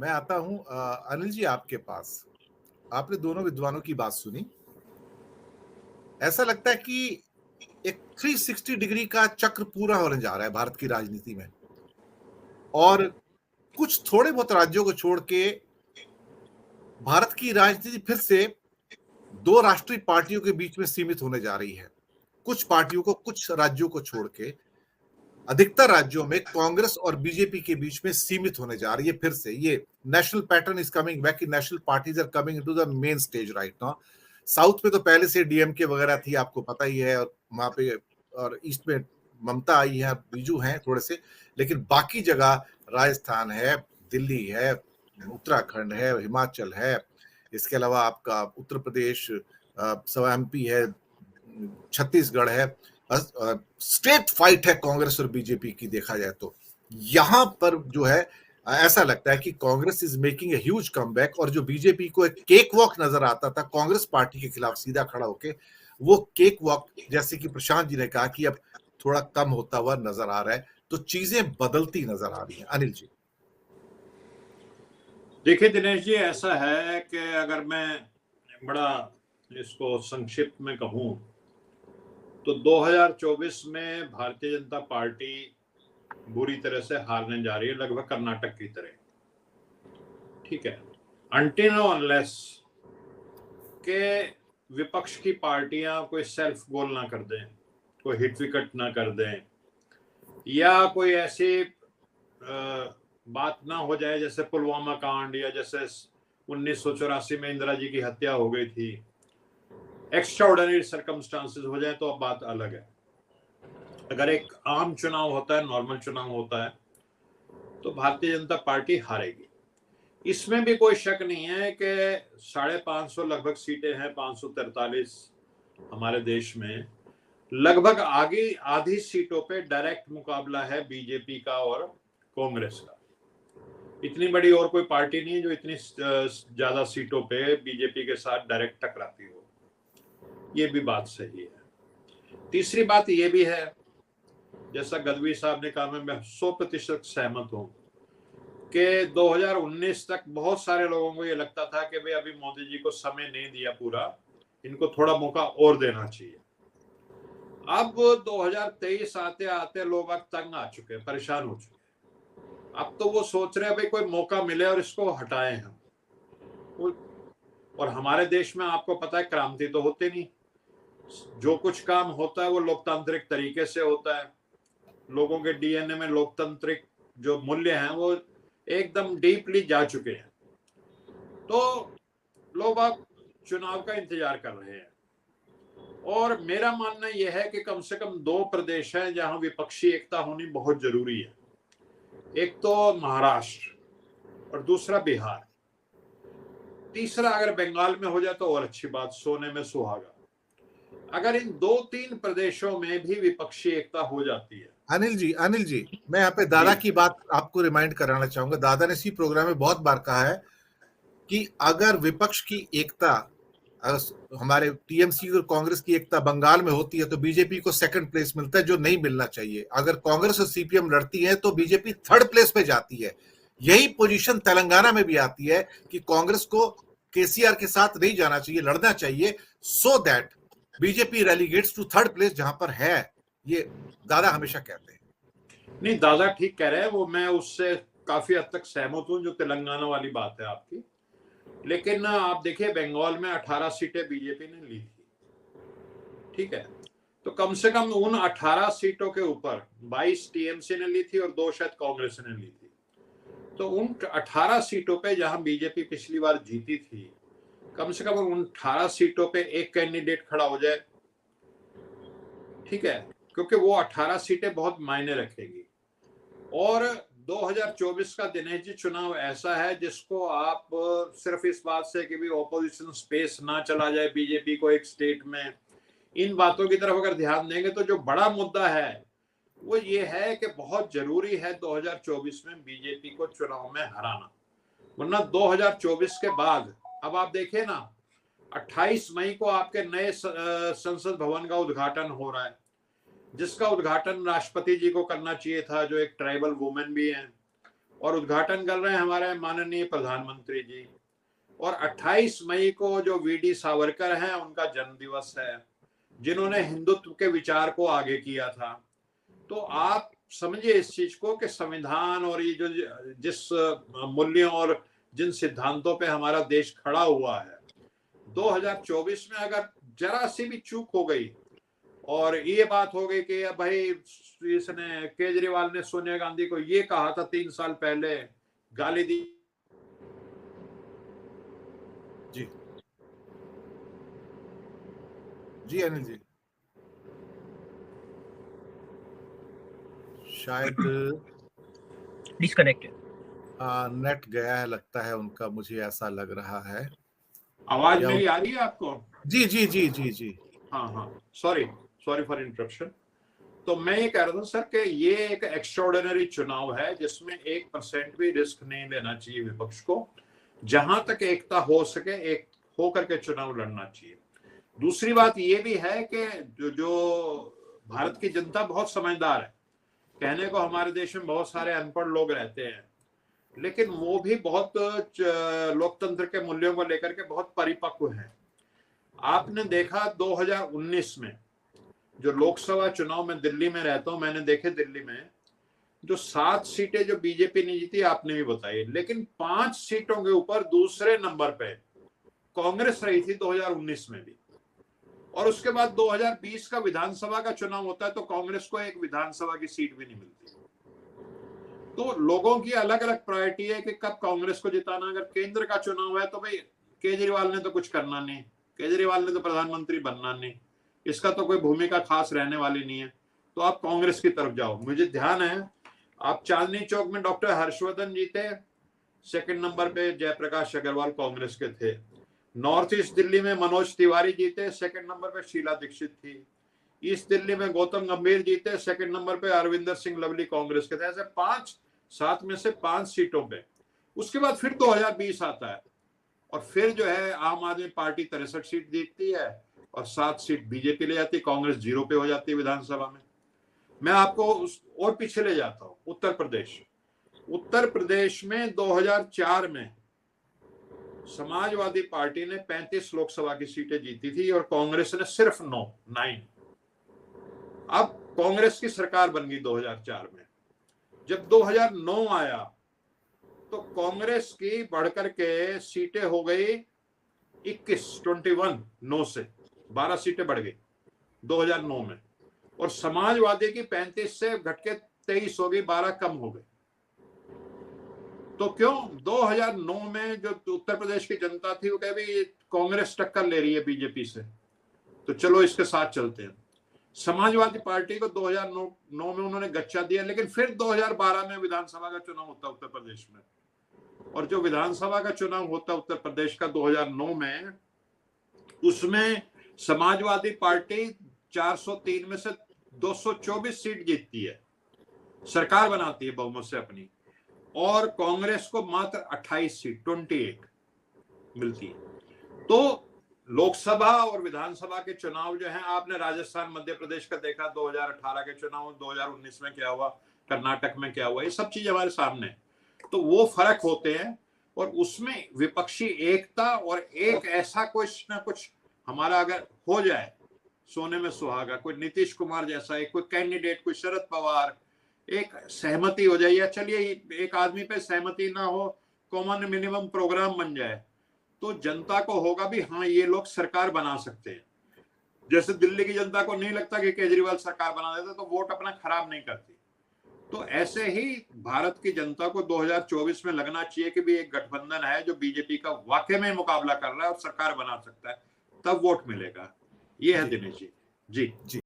मैं आता हूँ अनिल जी आपके पास। आपने दोनों विद्वानों की बात सुनी। ऐसा लगता है कि एक 360 डिग्री का चक्र पूरा होने जा रहा है भारत की राजनीति में। और कुछ थोड़े बहुत राज्यों को छोड़ के भारत की राजनीति फिर से दो राष्ट्रीय पार्टियों के बीच में सीमित होने जा रही है। कुछ पार्टियों को, कुछ राज्यों को छोड़ के अधिकतर राज्यों में कांग्रेस और बीजेपी के बीच में सीमित होने जा रही है। फिर से ये national pattern is coming back कि national parties are coming into the main stage right now. South में तो पहले से डीएमके वगैरह थी, आपको पता ही है, और वहां पे, और ईस्ट में ममता आई है, बीजू हैं थोड़े से, लेकिन बाकी जगह राजस्थान है, दिल्ली है, उत्तराखंड है, हिमाचल है, इसके अलावा आपका उत्तर प्रदेश, सब एमपी है, छत्तीसगढ़ है। स्टेट फाइट है कांग्रेस और बीजेपी की, देखा जाए तो यहां पर जो है ऐसा लगता है कि Congress is making a huge comeback, और जो बीजेपी को एक केक वॉक नजर आता था कांग्रेस पार्टी के खिलाफ सीधा खड़ा होके, वो केक वॉक, जैसे कि प्रशांत जी ने कहा, कि अब थोड़ा कम होता हुआ नजर आ रहा है। तो चीजें बदलती नजर आ रही हैं। अनिल जी। देखिए दिनेश जी, ऐसा है कि अगर मैं बड़ा इसको संक्षिप्त में कहूं तो 2024 में भारतीय जनता पार्टी बुरी तरह से हारने जा रही है, लगभग कर्नाटक की तरह। ठीक है, अनटिल अनलेस के विपक्ष की पार्टियां कोई सेल्फ गोल ना कर दें, कोई हिट विकेट ना कर दें, या कोई ऐसी बात ना हो जाए जैसे पुलवामा कांड, या जैसे 1984 में इंदिरा जी की हत्या हो गई थी, एक्स्ट्राऑर्डिनरी सर्कमस्टांसेस हो जाए तो अब बात अलग है। अगर एक आम चुनाव होता है, नॉर्मल चुनाव होता है, तो भारतीय जनता पार्टी हारेगी। इसमें भी कोई शक नहीं है कि 550 लगभग सीटें हैं, 543 हमारे देश में। लगभग आगे आधी सीटों पे डायरेक्ट मुकाबला है बीजेपी का और कांग्रेस का। इतनी बड़ी और कोई पार्टी नहीं है जो इतनी ज्यादा सीटों पे बीजेपी के साथ डायरेक्ट टकराती हो। ये भी बात सही है। तीसरी बात ये भी है, जैसा गदवी साहब ने कहा, मैं 100% सहमत हूं कि 2019 तक बहुत सारे लोगों को ये लगता था कि भाई अभी मोदी जी को समय नहीं दिया पूरा, इनको थोड़ा मौका और देना चाहिए। अब 2023 आते आते लोग अब तंग आ चुके, परेशान हो चुके। अब तो वो सोच रहे हैं भाई कोई मौका मिले और इसको हटाएं हम। और हमारे देश में आपको पता है क्रांति तो होती नहीं, जो कुछ काम होता है वो लोकतांत्रिक तरीके से होता है। लोगों के डीएनए में लोकतांत्रिक जो मूल्य हैं वो एकदम डीपली जा चुके हैं। तो लोग अब चुनाव का इंतजार कर रहे हैं। और मेरा मानना यह है कि कम से कम 2 प्रदेश हैं जहां विपक्षी एकता होनी बहुत जरूरी है। एक तो महाराष्ट्र और दूसरा बिहार। तीसरा अगर बंगाल में हो जाए तो और अच्छी बात, सोने में सुहागा। अगर इन 2-3 प्रदेशों में भी विपक्षी एकता हो जाती है। अनिल जी, मैं यहाँ पे दादा की बात आपको रिमाइंड कराना चाहूंगा। दादा ने इसी प्रोग्राम में बहुत बार कहा है कि अगर विपक्ष की एकता, अगर हमारे टीएमसी और कांग्रेस की एकता बंगाल में होती है तो बीजेपी को सेकंड प्लेस मिलता है, जो नहीं मिलना चाहिए। अगर कांग्रेस और सीपीएम लड़ती है तो बीजेपी थर्ड प्लेस पे जाती है। यही पोजीशन तेलंगाना में भी आती है कि कांग्रेस को केसीआर के साथ नहीं जाना चाहिए, लड़ना चाहिए, so that BJP relegates to third place, जहां पर है। ये दादा हमेशा कहते हैं। नहीं, दादा ठीक कह रहे हैं, वो मैं उससे काफी हद तक सहमत हूं जो तेलंगाना वाली बात है आपकी। लेकिन आप देखिए बंगाल में 18 सीटें बीजेपी ने ली थी। ठीक है, तो कम से कम उन 18 सीटों के ऊपर 22 टीएमसी ने ली थी और 2 शायद कांग्रेस ने ली थी। तो उन 18 सीटों पे जहां बीजेपी पिछली बार जीती थी, कम से कम उन 18 सीटों पे एक कैंडिडेट खड़ा हो जाए। ठीक है, क्योंकि वो 18 सीटें बहुत मायने रखेगी। और 2024 का दिनेश जी चुनाव ऐसा है जिसको आप सिर्फ इस बात से कि भी ऑपोजिशन स्पेस ना चला जाए बीजेपी को एक स्टेट में, इन बातों की तरफ अगर ध्यान देंगे तो जो बड़ा मुद्दा है वो ये है कि बहुत जरूरी है 2024 में बीजेपी को चुनाव में हराना। वरना 2024 के बाद, अब आप देखिए ना, 28 मई को आपके नए संसद भवन का उद्घाटन हो रहा है, जिसका उद्घाटन राष्ट्रपति जी को करना चाहिए था, जो एक ट्राइबल वुमेन भी हैं। और उद्घाटन कर रहे हैं हमारे माननीय प्रधानमंत्री जी। और 28 मई को जो वीडी सावरकर हैं उनका जन्म दिवस है, जिन्होंने हिंदुत्व के विचार को आगे किया था। तो आप समझिए इस चीज को कि संविधान और ये जो जिस मूल्यों और जिन सिद्धांतों पे हमारा देश खड़ा हुआ है, 2024 में अगर जरा सी भी चूक हो गई और ये बात हो गई कि भाई इसने केजरीवाल ने सोनिया गांधी को ये कहा था 3 साल पहले, गाली दी। जी जी अनिल जी, शायद डिस्कनेक्टेड। नेट गया है लगता है उनका, मुझे ऐसा लग रहा है। आवाज मेरी आ रही है आपको? जी जी जी जी जी। हाँ, सॉरी फॉर इंटरप्शन। तो मैं ये कह रहा था सर कि ये एक एक्स्ट्राऑर्डिनरी चुनाव है जिसमें 1% भी रिस्क नहीं लेना चाहिए विपक्ष को। जहां तक एकता हो सके एक हो करके चुनाव लड़ना चाहिए। दूसरी बात ये भी है कि जो भारत की जनता बहुत समझदार है। कहने को हमारे देश में बहुत सारे अनपढ़ लोग रहते हैं, लेकिन वो भी बहुत लोकतंत्र के मूल्यों को लेकर के बहुत परिपक्व हैं। आपने देखा 2019 में जो लोकसभा चुनाव में दिल्ली में रहता हूं, मैंने देखे दिल्ली में जो 7 सीटें जो बीजेपी ने जीती आपने भी बताई, लेकिन 5 सीटों के ऊपर दूसरे नंबर पे कांग्रेस रही थी 2019 में भी। और उसके बाद 2020 का विधानसभा का चुनाव होता है तो कांग्रेस को एक विधानसभा की सीट भी नहीं मिलती। तो लोगों की अलग अलग प्रायोरिटी है कि कब कांग्रेस को जिताना। अगर केंद्र का चुनाव है तो भाई केजरीवाल ने तो कुछ करना नहीं, केजरीवाल ने तो प्रधानमंत्री बनना नहीं, इसका तो कोई भूमिका खास रहने वाली नहीं है, तो आप कांग्रेस की तरफ जाओ। मुझे ध्यान है आप चांदनी चौक में डॉक्टर हर्षवर्धन जीते, सेकंड नंबर पे जयप्रकाश अग्रवाल कांग्रेस के थे। नॉर्थ ईस्ट दिल्ली में मनोज तिवारी जीते, सेकंड नंबर पे शीला दीक्षित थी। ईस्ट दिल्ली में गौतम गंभीर जीते, सेकंड नंबर पे अरविंदर सिंह लवली कांग्रेस के थे। ऐसे 7 में से 5 सीटों पे। उसके बाद फिर 2020 आता है और फिर जो है आम आदमी पार्टी 63 सीट जीतती है और 7 सीट बीजेपी ले जाती है, कांग्रेस 0 पे हो जाती है विधानसभा में। मैं आपको और पीछे ले जाता हूं, उत्तर प्रदेश में 2004 में समाजवादी पार्टी ने 35 लोकसभा की सीटें जीती थी और कांग्रेस ने सिर्फ 9। अब कांग्रेस की सरकार बन गई 2004 में। जब 2009 आया तो कांग्रेस की बढ़कर के सीटें हो गई 21 9 से 12 सीटें बढ़ गई 2009 में, और समाजवादी की 35 से घट के 23 हो गई, 12 कम हो गई। तो क्यों 2009 में जो उत्तर प्रदेश की जनता थी वो कहे भाई कांग्रेस टक्कर ले रही है बीजेपी से, तो चलो इसके साथ चलते हैं। समाजवादी पार्टी को 2009 में उन्होंने गच्चा दिया, लेकिन फिर 2012 में विधानसभा का चुनाव होता उत्तर प्रदेश में, और जो विधानसभा का चुनाव होता उत्तर प्रदेश का 2009 में, उसमें समाजवादी पार्टी 403 में से 224 सीट जीतती है, सरकार बनाती है बहुमत से अपनी, और कांग्रेस को मात्र 28 सीट 28 मिलती है। तो लोकसभा और विधानसभा के चुनाव जो हैं, आपने राजस्थान मध्य प्रदेश का देखा 2018 के चुनाव, 2019 में क्या हुआ, कर्नाटक में क्या हुआ, ये सब चीज हमारे सामने। तो वो फर्क होते हैं और उसमें विपक्षी एकता और एक ऐसा कुछ ना कुछ हमारा अगर हो जाए सोने में सुहागा, कोई नीतीश कुमार जैसा एक कोई कैंडिडेट, कोई शरद पवार, एक सहमति हो जाए, या चलिए एक आदमी पे सहमति ना हो, कॉमन मिनिमम प्रोग्राम बन जाए, तो जनता को होगा भी हाँ ये लोग सरकार बना सकते हैं। जैसे दिल्ली की जनता को नहीं लगता कि केजरीवाल सरकार बना देता तो वोट अपना खराब नहीं करती। तो ऐसे ही भारत की जनता को 2024 में लगना चाहिए कि भी एक गठबंधन है जो बीजेपी का वाकई में मुकाबला कर रहा है और सरकार बना सकता है, तब वोट मिलेगा। ये है दिनेश जी। जी।